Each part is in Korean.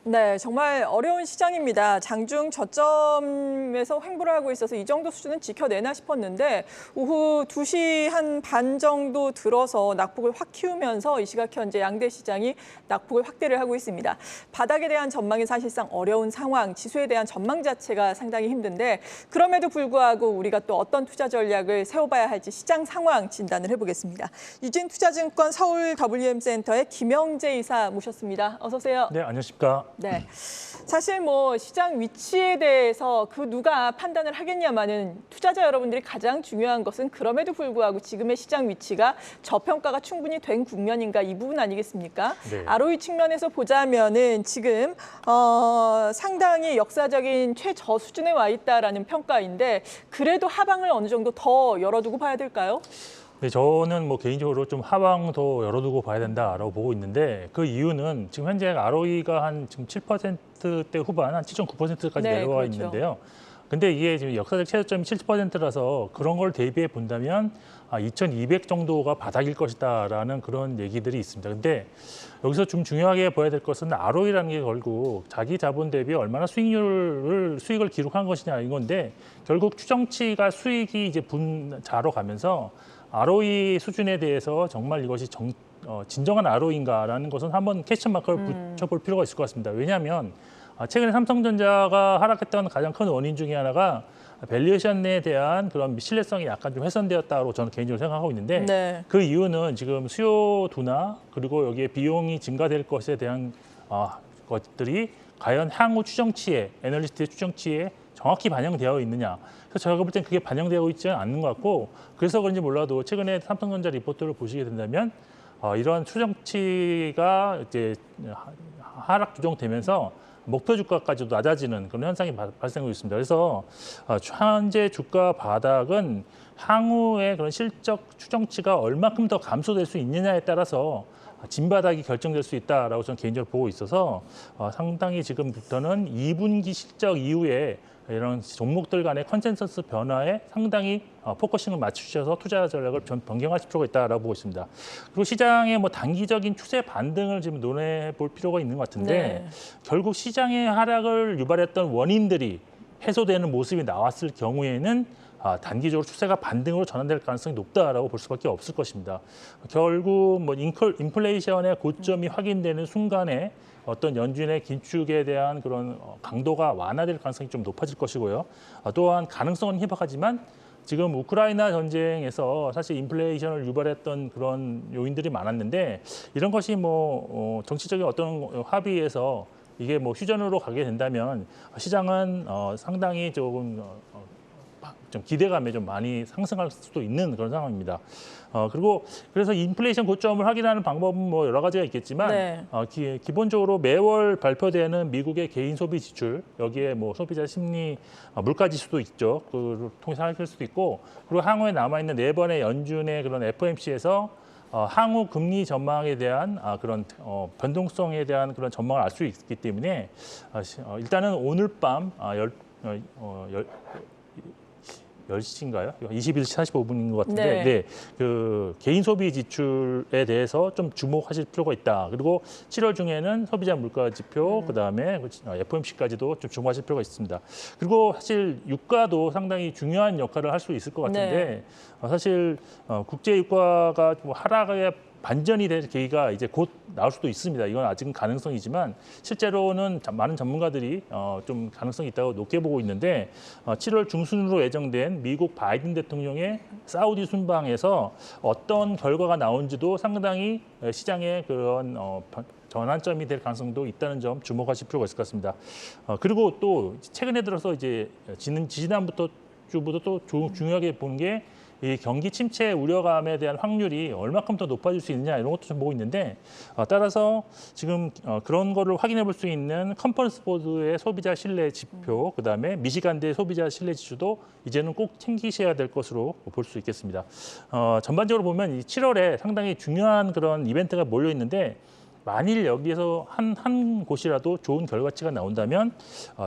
네, 정말 어려운 시장입니다. 장중 저점에서 횡보를 하고 있어서 이 정도 수준은 지켜내나 싶었는데 오후 2시 한 반 정도 들어서 낙폭을 확 키우면서 이 시각 현재 양대 시장이 낙폭을 확대를 하고 있습니다. 바닥에 대한 전망이 사실상 어려운 상황, 지수에 대한 전망 자체가 상당히 힘든데 그럼에도 불구하고 우리가 또 어떤 투자 전략을 세워봐야 할지 시장 상황 진단을 해보겠습니다. 유진투자증권 서울 WM센터의 김영재 이사 모셨습니다. 어서 오세요. 네, 안녕하십니까. 네, 사실 뭐 시장 위치에 대해서 그 누가 판단을 하겠냐마는 투자자 여러분들이 가장 중요한 것은 그럼에도 불구하고 지금의 시장 위치가 저평가가 충분히 된 국면인가 이 부분 아니겠습니까? 네. ROE 측면에서 보자면은 지금 상당히 역사적인 최저 수준에 와 있다라는 평가인데 그래도 하방을 어느 정도 더 열어두고 봐야 될까요? 네, 저는 뭐 개인적으로 좀 하방도 열어두고 봐야 된다라고 보고 있는데 그 이유는 지금 현재 ROE가 한 지금 7%대 후반, 한 7.9%까지 네, 내려와 그렇죠. 있는데요. 근데 이게 지금 역사적 최저점이 70%라서 그런 걸 대비해 본다면 2,200 정도가 바닥일 것이다라는 그런 얘기들이 있습니다. 근데 여기서 좀 중요하게 봐야 될 것은 ROE라는 게 결국 자기 자본 대비 얼마나 수익을 기록한 것이냐 이건데 결국 추정치가 수익이 이제 분자로 가면서 ROE 수준에 대해서 정말 이것이 진정한 ROE인가라는 것은 한번 캐치 마크를 붙여볼 필요가 있을 것 같습니다. 왜냐하면 최근에 삼성전자가 하락했던 가장 큰 원인 중에 하나가 밸류에이션에 대한 그런 신뢰성이 약간 좀 훼손되었다고 저는 개인적으로 생각하고 있는데 네. 그 이유는 지금 수요 둔화 그리고 여기에 비용이 증가될 것에 대한 것들이 과연 향후 추정치에 애널리스트의 추정치에 정확히 반영되어 있느냐. 그래서 제가 볼 땐 그게 반영되고 있지 않는 것 같고 그래서 그런지 몰라도 최근에 삼성전자 리포트를 보시게 된다면 이런 추정치가 이제 하락 조정되면서 목표 주가까지도 낮아지는 그런 현상이 발생하고 있습니다. 그래서 현재 주가 바닥은 향후의 그런 실적 추정치가 얼마큼 더 감소될 수 있느냐에 따라서 진바닥이 결정될 수 있다라고 저는 개인적으로 보고 있어서 상당히 지금부터는 2분기 실적 이후에 이런 종목들 간의 컨센서스 변화에 상당히 포커싱을 맞추셔서 투자 전략을 변경하실 필요가 있다라고 보고 있습니다. 그리고 시장의 뭐 단기적인 추세 반등을 지금 논해 볼 필요가 있는 것 같은데 네. 결국 시장의 하락을 유발했던 원인들이 해소되는 모습이 나왔을 경우에는 단기적으로 추세가 반등으로 전환될 가능성이 높다라고 볼 수밖에 없을 것입니다. 결국 뭐 인플레이션의 고점이 확인되는 순간에 어떤 연준의 긴축에 대한 그런 강도가 완화될 가능성이 좀 높아질 것이고요. 또한 가능성은 희박하지만 지금 우크라이나 전쟁에서 사실 인플레이션을 유발했던 그런 요인들이 많았는데 이런 것이 뭐 정치적인 어떤 합의에서 이게 뭐 휴전으로 가게 된다면 시장은 상당히 조금 좀 기대감에 좀 많이 상승할 수도 있는 그런 상황입니다. 그래서 인플레이션 고점을 확인하는 방법은 뭐 여러 가지가 있겠지만 네. 기본적으로 매월 발표되는 미국의 개인 소비 지출 여기에 뭐 소비자 심리 물가 지수도 있죠. 그걸 통해서 확인할 수도 있고 그리고 향후에 남아 있는 네 번의 연준의 그런 FOMC에서 향후 금리 전망에 대한 그런 변동성에 대한 그런 전망을 알 수 있기 때문에 일단은 오늘 밤 10시인가요? 21시 45분인 것 같은데, 네. 그 개인 소비 지출에 대해서 좀 주목하실 필요가 있다. 그리고 7월 중에는 소비자 물가 지표, 그다음에 FOMC까지도 좀 주목하실 필요가 있습니다. 그리고 사실 유가도 상당히 중요한 역할을 할 수 있을 것 같은데, 사실 국제 유가가 뭐 하락에 반전이 될 계기가 이제 곧 나올 수도 있습니다. 이건 아직은 가능성이지만 실제로는 많은 전문가들이 좀 가능성이 있다고 높게 보고 있는데 7월 중순으로 예정된 미국 바이든 대통령의 사우디 순방에서 어떤 결과가 나온지도 상당히 시장의 그런 전환점이 될 가능성도 있다는 점 주목하실 필요가 있을 것 같습니다. 그리고 또 최근에 들어서 이제 지난주부터 또 중요하게 보는 게 이 경기 침체 우려감에 대한 확률이 얼마큼 더 높아질 수 있느냐 이런 것도 좀 보고 있는데 따라서 지금 그런 거를 확인해 볼 수 있는 컨퍼런스 보드의 소비자 신뢰 지표 그다음에 미시간대 소비자 신뢰 지수도 이제는 꼭 챙기셔야 될 것으로 볼 수 있겠습니다. 전반적으로 보면 이 7월에 상당히 중요한 그런 이벤트가 몰려 있는데 만일 여기에서 한 곳이라도 좋은 결과치가 나온다면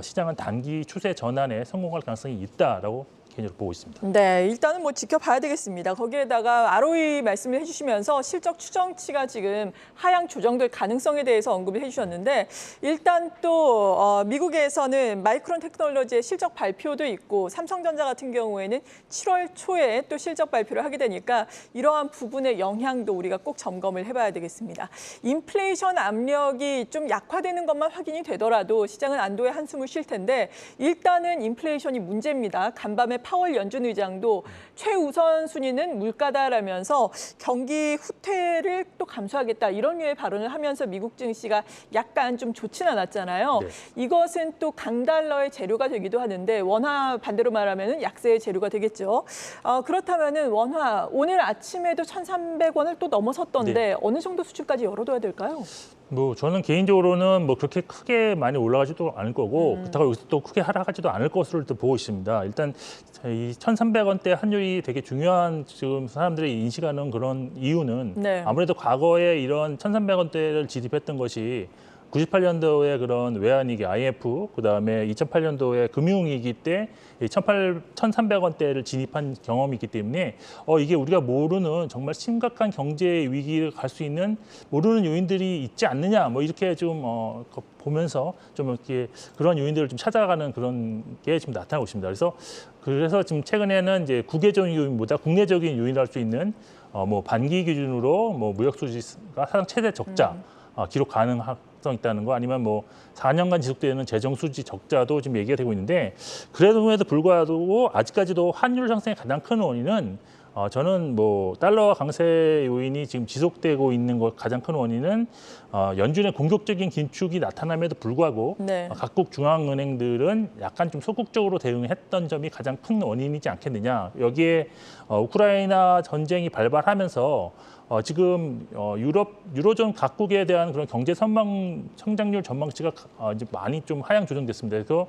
시장은 단기 추세 전환에 성공할 가능성이 있다라고 개인적으로 보고 있습니다. 네, 일단은 뭐 지켜봐야 되겠습니다. 거기에다가 ROE 말씀을 해주시면서 실적 추정치가 지금 하향 조정될 가능성에 대해서 언급을 해주셨는데 일단 또 미국에서는 마이크론 테크놀로지의 실적 발표도 있고 삼성전자 같은 경우에는 7월 초에 또 실적 발표를 하게 되니까 이러한 부분의 영향도 우리가 꼭 점검을 해봐야 되겠습니다. 인플레이션 압력이 좀 약화되는 것만 확인이 되더라도 시장은 안도의 한숨을 쉴 텐데 일단은 인플레이션이 문제입니다. 간밤에 파월 연준 의장도 최우선 순위는 물가다라면서 경기 후퇴를 또 감수하겠다 이런 류의 발언을 하면서 미국 증시가 약간 좀 좋진 않았잖아요. 네. 이것은 또 강달러의 재료가 되기도 하는데 원화 반대로 말하면 약세의 재료가 되겠죠. 그렇다면은 원화 오늘 아침에도 1,300원을 또 넘어섰던데 네. 어느 정도 수준까지 열어둬야 될까요? 뭐 저는 개인적으로는 뭐 그렇게 크게 많이 올라가지도 않을 거고 그렇다고 여기서 또 크게 하락하지도 않을 것으로 또 보고 있습니다. 일단 이 1,300원대 환율이 되게 중요한 지금 사람들이 인식하는 그런 이유는 네. 아무래도 과거에 이런 1,300원대를 지립했던 것이 98년도에 그런 외환위기 IMF, 그다음에 2008년도에 금융위기 때 1,300원대를 진입한 경험이 있기 때문에 이게 우리가 모르는 정말 심각한 경제 위기를 갈 수 있는 모르는 요인들이 있지 않느냐 뭐 이렇게 좀 보면서 좀 이렇게 그런 요인들을 좀 찾아가는 그런 게 지금 나타나고 있습니다. 그래서 지금 최근에는 이제 국외적인 요인보다 국내적인 요인을 할 수 있는 뭐 반기 기준으로 뭐 무역 수지가 사상 최대 적자 기록 가능성 있다는 거 아니면 뭐 4년간 지속되는 재정 수지 적자도 지금 얘기가 되고 있는데 그럼에도 불구하고 아직까지도 환율 상승의 가장 큰 원인은 저는 뭐 달러 강세 요인이 지금 지속되고 있는 것 가장 큰 원인은 연준의 공격적인 긴축이 나타남에도 불구하고 네. 각국 중앙은행들은 약간 좀 소극적으로 대응했던 점이 가장 큰 원인이지 않겠느냐. 여기에 우크라이나 전쟁이 발발하면서 지금 유로존 각국에 대한 그런 경제 성장률 전망치가 이제 많이 좀 하향 조정됐습니다. 그래서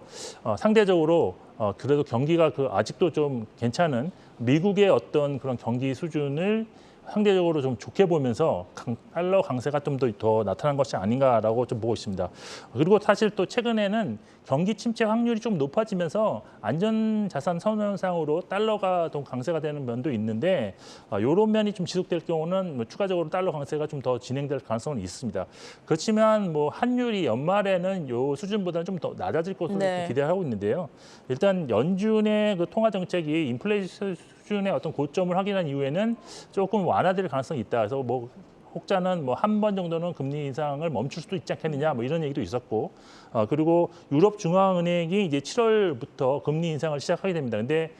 상대적으로 그래도 경기가 아직도 좀 괜찮은 미국의 어떤 그런 경기 수준을 상대적으로 좀 좋게 보면서 달러 강세가 좀 더 나타난 것이 아닌가라고 좀 보고 있습니다. 그리고 사실 또 최근에는 경기 침체 확률이 좀 높아지면서 안전자산 선언상으로 달러가 더 강세가 되는 면도 있는데 이런 면이 좀 지속될 경우는 뭐 추가적으로 달러 강세가 좀 더 진행될 가능성은 있습니다. 그렇지만 뭐 환율이 연말에는 이 수준보다는 좀 더 낮아질 것으로 네. 기대하고 있는데요. 일단 연준의 그 통화 정책이 인플레이션 수준의 어떤 고점을 확인한 이후에는 조금 완화될 가능성이 있다. 그래서 뭐 혹자는 뭐 한 번 정도는 금리 인상을 멈출 수도 있지 않겠느냐 뭐 이런 얘기도 있었고 그리고 유럽 중앙은행이 이제 7월부터 금리 인상을 시작하게 됩니다. 근데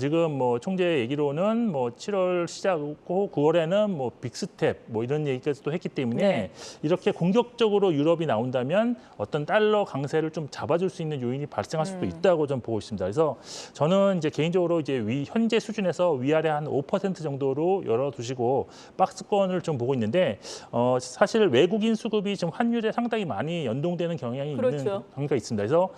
지금 뭐 총재 얘기로는 뭐 7월 시작하고 9월에는 뭐 빅스텝 뭐 이런 얘기까지도 했기 때문에 네. 이렇게 공격적으로 유럽이 나온다면 어떤 달러 강세를 좀 잡아줄 수 있는 요인이 발생할 수도 있다고 좀 보고 있습니다. 그래서 저는 이제 개인적으로 이제 현재 수준에서 위아래 한 5% 정도로 열어두시고 박스권을 좀 보고 있는데 사실 외국인 수급이 지금 환율에 상당히 많이 연동되는 경향이 그렇죠. 있는 경우가 있습니다. 그래서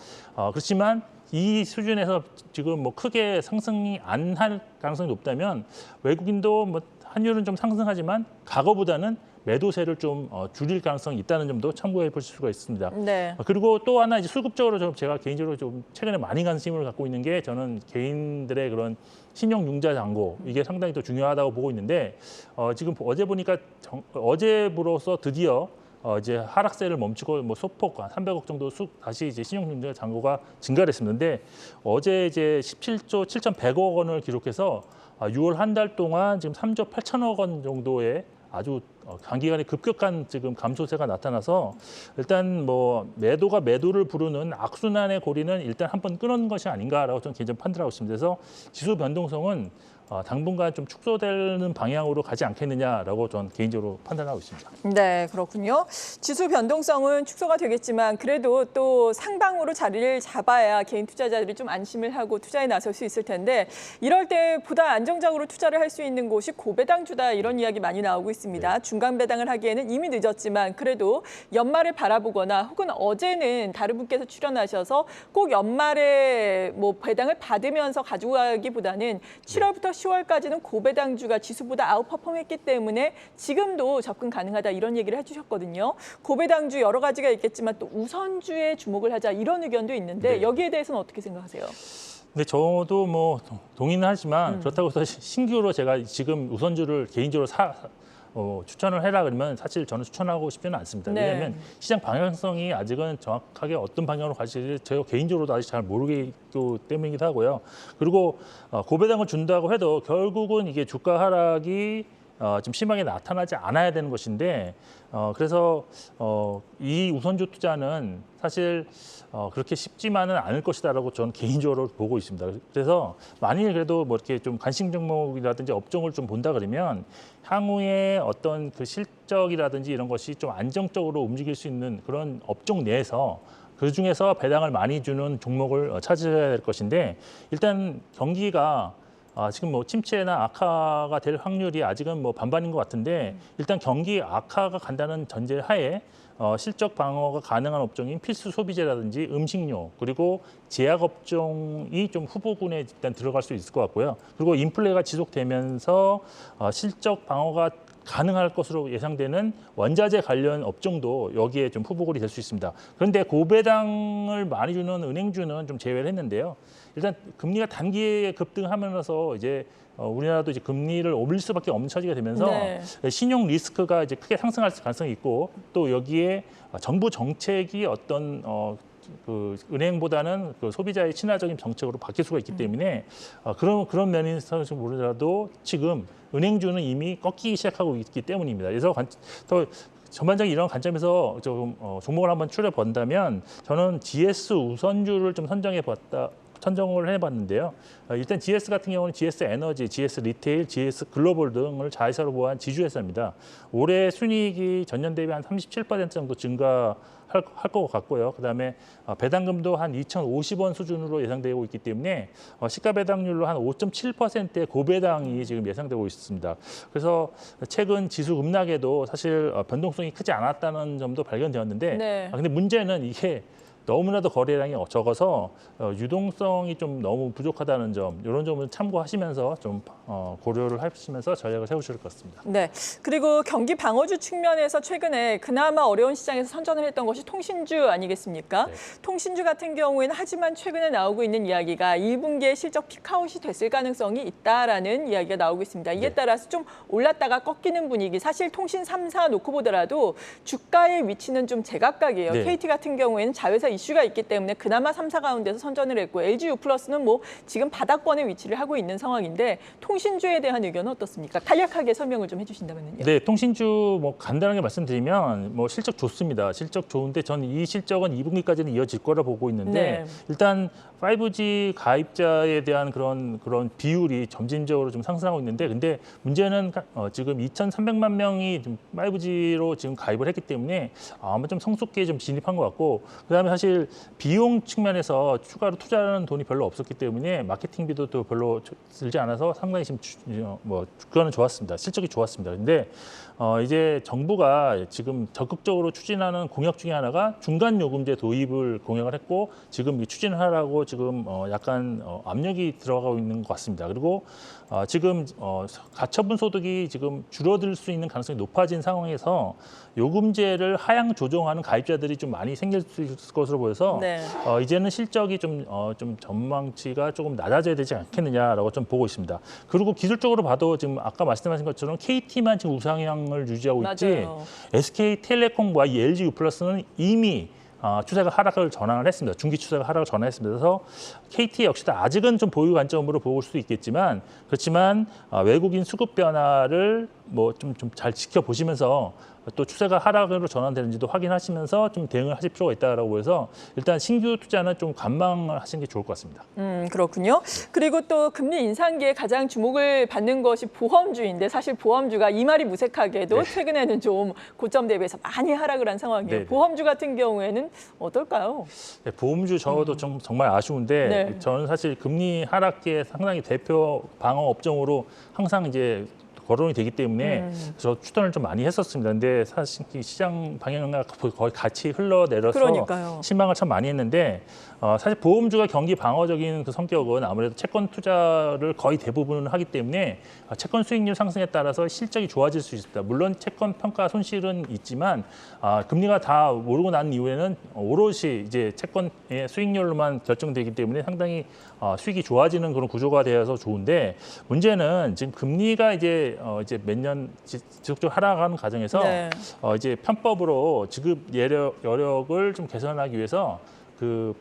그렇지만 이 수준에서 지금 뭐 크게 상승이 안 할 가능성이 높다면 외국인도 뭐 환율은 좀 상승하지만 과거보다는 매도세를 좀 줄일 가능성이 있다는 점도 참고해 보실 수가 있습니다. 네. 그리고 또 하나 이제 수급적으로 좀 제가 개인적으로 좀 최근에 많이 관심을 갖고 있는 게 저는 개인들의 그런 신용융자 잔고 이게 상당히 또 중요하다고 보고 있는데 지금 어제 보니까 어제부로서 드디어 이제 하락세를 멈추고 뭐 소폭 300억 정도 다시 이제 신용융자 잔고가 증가를 했습니다. 근데 어제 이제 17조 7,100억 원을 기록해서 6월 한 달 동안 지금 3조 8천억 원 정도의 아주 단기간에 급격한 지금 감소세가 나타나서 일단 뭐 매도가 매도를 부르는 악순환의 고리는 일단 한번 끊은 것이 아닌가라고 저는 개인적으로 판단하고 있습니다. 그래서 지수 변동성은 당분간 좀 축소되는 방향으로 가지 않겠느냐라고 저는 개인적으로 판단하고 있습니다. 네, 그렇군요. 지수 변동성은 축소가 되겠지만 그래도 또 상방으로 자리를 잡아야 개인 투자자들이 좀 안심을 하고 투자에 나설 수 있을 텐데 이럴 때 보다 안정적으로 투자를 할 수 있는 곳이 고배당주다 이런 이야기 많이 나오고 있습니다. 네. 중간 배당을 하기에는 이미 늦었지만 그래도 연말을 바라보거나 혹은 어제는 다른 분께서 출연하셔서 꼭 연말에 뭐 배당을 받으면서 가지고 가기보다는 7월부터 10월까지는 고배당주가 지수보다 아웃퍼폼했기 때문에 지금도 접근 가능하다 이런 얘기를 해주셨거든요. 고배당주 여러 가지가 있겠지만 또 우선주에 주목을 하자 이런 의견도 있는데 네. 여기에 대해서는 어떻게 생각하세요? 근데 저도 뭐 동의는 하지만 그렇다고 해서 신규로 제가 지금 우선주를 개인적으로 추천을 해라 그러면 사실 저는 추천하고 싶지는 않습니다. 네. 왜냐하면 시장 방향성이 아직은 정확하게 어떤 방향으로 갈지 제가 개인적으로도 아직 잘 모르기 때문이기도 하고요. 그리고 고배당을 준다고 해도 결국은 이게 주가 하락이 좀 심하게 나타나지 않아야 되는 것인데 그래서 이 우선주 투자는 사실 그렇게 쉽지만은 않을 것이다라고 저는 개인적으로 보고 있습니다. 그래서 만일 그래도 뭐 이렇게 좀 관심 종목이라든지 업종을 좀 본다 그러면 향후에 어떤 그 실적이라든지 이런 것이 좀 안정적으로 움직일 수 있는 그런 업종 내에서 그 중에서 배당을 많이 주는 종목을 찾아야 될 것인데 일단 경기가 지금 뭐 침체나 악화가 될 확률이 아직은 뭐 반반인 것 같은데 일단 경기 악화가 간다는 전제 하에 실적 방어가 가능한 업종인 필수 소비재라든지 음식료 그리고 제약 업종이 좀 후보군에 일단 들어갈 수 있을 것 같고요. 그리고 인플레가 지속되면서 실적 방어가 가능할 것으로 예상되는 원자재 관련 업종도 여기에 좀 후보군이 될 수 있습니다. 그런데 고배당을 많이 주는 은행주는 좀 제외를 했는데요. 일단 금리가 단기에 급등하면서 이제 우리나라도 이제 금리를 올릴 수밖에 없는 처지가 되면서 네. 신용 리스크가 이제 크게 상승할 가능성이 있고 또 여기에 정부 정책이 어떤 그 은행보다는 그 소비자의 친화적인 정책으로 바뀔 수가 있기 때문에 그런 면에서 보더라도 지금 은행주는 이미 꺾이기 시작하고 있기 때문입니다. 그래서 더 전반적인 이런 관점에서 좀 종목을 한번 추려 본다면 저는 GS 우선주를 좀 선정을 해봤는데요. 일단 GS 같은 경우는 GS 에너지, GS 리테일, GS 글로벌 등을 자회사로 보한 지주회사입니다. 올해 순이익이 전년 대비 한 37% 정도 증가할 것 같고요. 그다음에 배당금도 한 2,050원 수준으로 예상되고 있기 때문에 시가 배당률로 한 5.7%의 고배당이 지금 예상되고 있습니다. 그래서 최근 지수 급락에도 사실 변동성이 크지 않았다는 점도 발견되었는데, 네. 근데 문제는 이게 너무나도 거래량이 적어서 유동성이 좀 너무 부족하다는 점, 이런 점을 참고하시면서 좀 고려를 하시면서 전략을 세우실 것 같습니다. 네. 그리고 경기 방어주 측면에서 최근에 그나마 어려운 시장에서 선전을 했던 것이 통신주 아니겠습니까? 네. 통신주 같은 경우에는 하지만 최근에 나오고 있는 이야기가 2분기에 실적 피크아웃이 됐을 가능성이 있다라는 이야기가 나오고 있습니다. 이에 네. 따라서 좀 올랐다가 꺾이는 분위기. 사실 통신 3사 놓고 보더라도 주가의 위치는 좀 제각각이에요. 네. KT 같은 경우에는 자회사 이슈가 있기 때문에 그나마 3사 가운데서 선전을 했고 LG U+는 뭐 지금 바닥권에 위치를 하고 있는 상황인데 통신주에 대한 의견은 어떻습니까? 간략하게 설명을 좀 해주신다면요. 네, 통신주 뭐 간단하게 말씀드리면 뭐 실적 좋습니다. 실적 좋은데 저는 이 실적은 2분기까지는 이어질 거라 보고 있는데 네. 일단 5G 가입자에 대한 그런 비율이 점진적으로 좀 상승하고 있는데 근데 문제는 지금 2,300만 명이 좀 5G로 지금 가입을 했기 때문에 아마 좀 성숙기에 좀 진입한 것 같고 그다음에 사실 비용 측면에서 추가로 투자하는 돈이 별로 없었기 때문에 마케팅비도 또 별로 들지 않아서 상당히 지금 주가는 좋았습니다. 실적이 좋았습니다. 근데 이제 정부가 지금 적극적으로 추진하는 공약 중에 하나가 중간 요금제 도입을 공약을 했고 지금 추진을 하라고 지금 약간 압력이 들어가고 있는 것 같습니다. 그리고 지금 가처분 소득이 지금 줄어들 수 있는 가능성이 높아진 상황에서 요금제를 하향 조정하는 가입자들이 좀 많이 생길 수 있을 것으로 보여서 네. 이제는 실적이 좀 전망치가 조금 낮아져야 되지 않겠느냐라고 좀 보고 있습니다. 그리고 기술적으로 봐도 지금 아까 말씀하신 것처럼 KT만 지금 우상향을 유지하고 있지 맞아요. SK텔레콤과 이 LG U+는 이미 추세가 하락을 전환을 했습니다. 중기 추세가 하락을 전환했습니다. 그래서 KT 역시도 아직은 좀 보유 관점으로 볼 수도 있겠지만 그렇지만 외국인 수급 변화를 뭐 좀 잘 지켜보시면서 또 추세가 하락으로 전환되는지도 확인하시면서 좀 대응을 하실 필요가 있다라고 해서 일단 신규 투자는 좀 관망을 하시는 게 좋을 것 같습니다. 그렇군요. 그리고 또 금리 인상기에 가장 주목을 받는 것이 보험주인데 사실 보험주가 이 말이 무색하게도 네. 최근에는 좀 고점 대비해서 많이 하락을 한 상황이에요. 네. 보험주 같은 경우에는 어떨까요? 네, 보험주 저도 정말 아쉬운데 네. 저는 사실 금리 하락기에 상당히 대표 방어 업종으로 항상 이제 거론이 되기 때문에 저 추천을 좀 많이 했었습니다. 근데 사실 이 시장 방향과 거의 같이 흘러내려서 그러니까요. 실망을 참 많이 했는데 사실 보험주가 경기 방어적인 그 성격은 아무래도 채권 투자를 거의 대부분 하기 때문에 채권 수익률 상승에 따라서 실적이 좋아질 수 있습니다. 물론 채권 평가 손실은 있지만 금리가 다 오르고 난 이후에는 오롯이 이제 채권의 수익률로만 결정되기 때문에 상당히 수익이 좋아지는 그런 구조가 되어서 좋은데 문제는 지금 금리가 이제 몇 년 지속적으로 하락하는 과정에서 네. 이제 편법으로 지급 여력을 좀 개선하기 위해서 그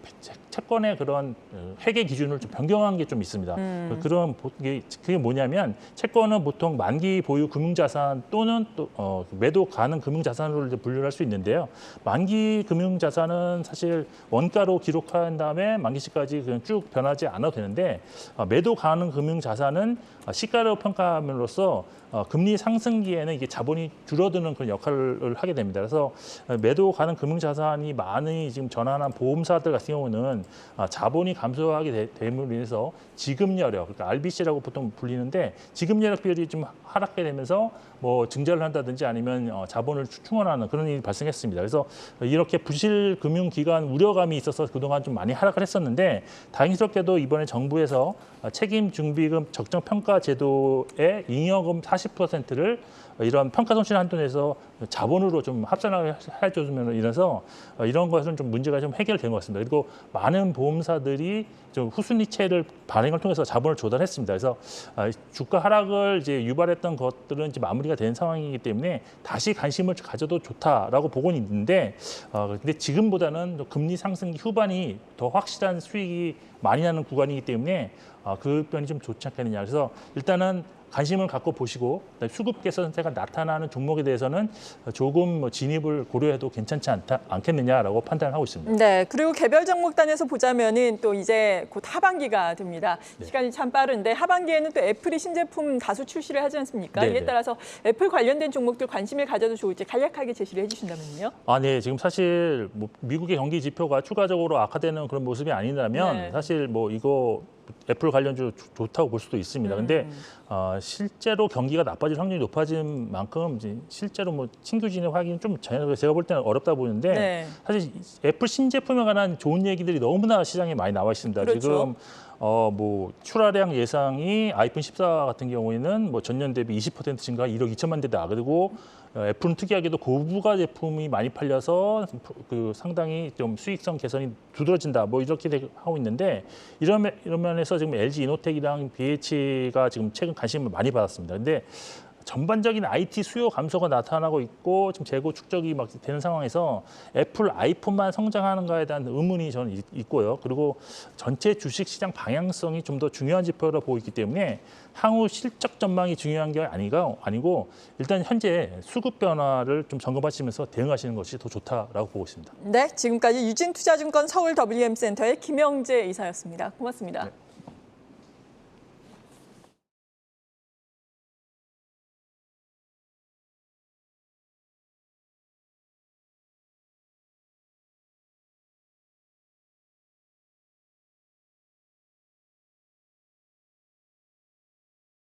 채권의 그런 회계 기준을 좀 변경한 게 좀 있습니다. 그게 뭐냐면 채권은 보통 만기 보유 금융자산 또는 또 매도 가능 금융자산으로 이제 분류를 할 수 있는데요. 만기 금융자산은 사실 원가로 기록한 다음에 만기시까지 그냥 쭉 변하지 않아도 되는데 매도 가능 금융자산은 시가로 평가함으로써 금리 상승기에는 이게 자본이 줄어드는 그런 역할을 하게 됩니다. 그래서 매도 가능 금융자산이 많이 지금 전환한 보험사들 같은 경우는 자본이 감소하게 됨으로 인해서 지급여력, 그러니까 RBC라고 보통 불리는데 지급여력 비율이 좀 하락하게 되면서 뭐 증자를 한다든지 아니면 자본을 충원하는 그런 일이 발생했습니다. 그래서 이렇게 부실 금융기관 우려감이 있어서 그동안 좀 많이 하락을 했었는데 다행스럽게도 이번에 정부에서 책임중비금 적정평가 제도의 잉여금 40%를 이런 평가손실 한도 내에서 자본으로 좀 합산을 해줘주면 이래서 이런 것은 좀 문제가 좀 해결된 것 같습니다. 그리고 많은 보험사들이 좀 후순위채를 발행을 통해서 자본을 조달했습니다. 그래서 주가 하락을 이제 유발했던 것들은 이제 마무리가 된 상황이기 때문에 다시 관심을 가져도 좋다라고 보고는 있는데 근데 지금보다는 금리 상승기 후반이 더 확실한 수익이 많이 나는 구간이기 때문에 그 편이 좀 좋지 않겠느냐. 그래서 일단은 관심을 갖고 보시고 수급 개선세가 나타나는 종목에 대해서는 조금 진입을 고려해도 괜찮지 않겠느냐라고 판단하고 있습니다. 네, 그리고 개별 종목단에서 보자면은 또 이제 곧 하반기가 됩니다. 네. 시간이 참 빠른데 하반기에는 또 애플이 신제품 다수 출시를 하지 않습니까? 네, 이에 네. 따라서 애플 관련된 종목들 관심을 가져도 좋을지 간략하게 제시를 해주신다면요. 네. 지금 사실 뭐 미국의 경기 지표가 추가적으로 악화되는 그런 모습이 아니라면 네. 사실 뭐 이거 애플 관련주 좋다고 볼 수도 있습니다. 근데 실제로 경기가 나빠질 확률이 높아진 만큼 이제 실제로 뭐 신규 진입 하기는 좀 제가 볼 때는 어렵다 보이는데 네. 사실 애플 신제품에 관한 좋은 얘기들이 너무나 시장에 많이 나와 있습니다. 그렇죠. 지금 뭐 출하량 예상이 아이폰 14 같은 경우에는 뭐 전년 대비 20% 증가 1억 2천만 대다. 그리고 애플은 특이하게도 고부가 제품이 많이 팔려서 그 상당히 좀 수익성 개선이 두드러진다. 뭐 이렇게 하고 있는데 이런 면에서 지금 LG 이노텍이랑 BH가 지금 최근 관심을 많이 받았습니다. 근데 전반적인 IT 수요 감소가 나타나고 있고 지금 재고 축적이 막 되는 상황에서 애플 아이폰만 성장하는가에 대한 의문이 저는 있고요. 그리고 전체 주식 시장 방향성이 좀 더 중요한 지표로 보이기 때문에 향후 실적 전망이 중요한 게 아니고 일단 현재 수급 변화를 좀 점검하시면서 대응하시는 것이 더 좋다라고 보고 있습니다. 네, 지금까지 유진투자증권 서울 WM센터의 김영재 이사였습니다. 고맙습니다. 네.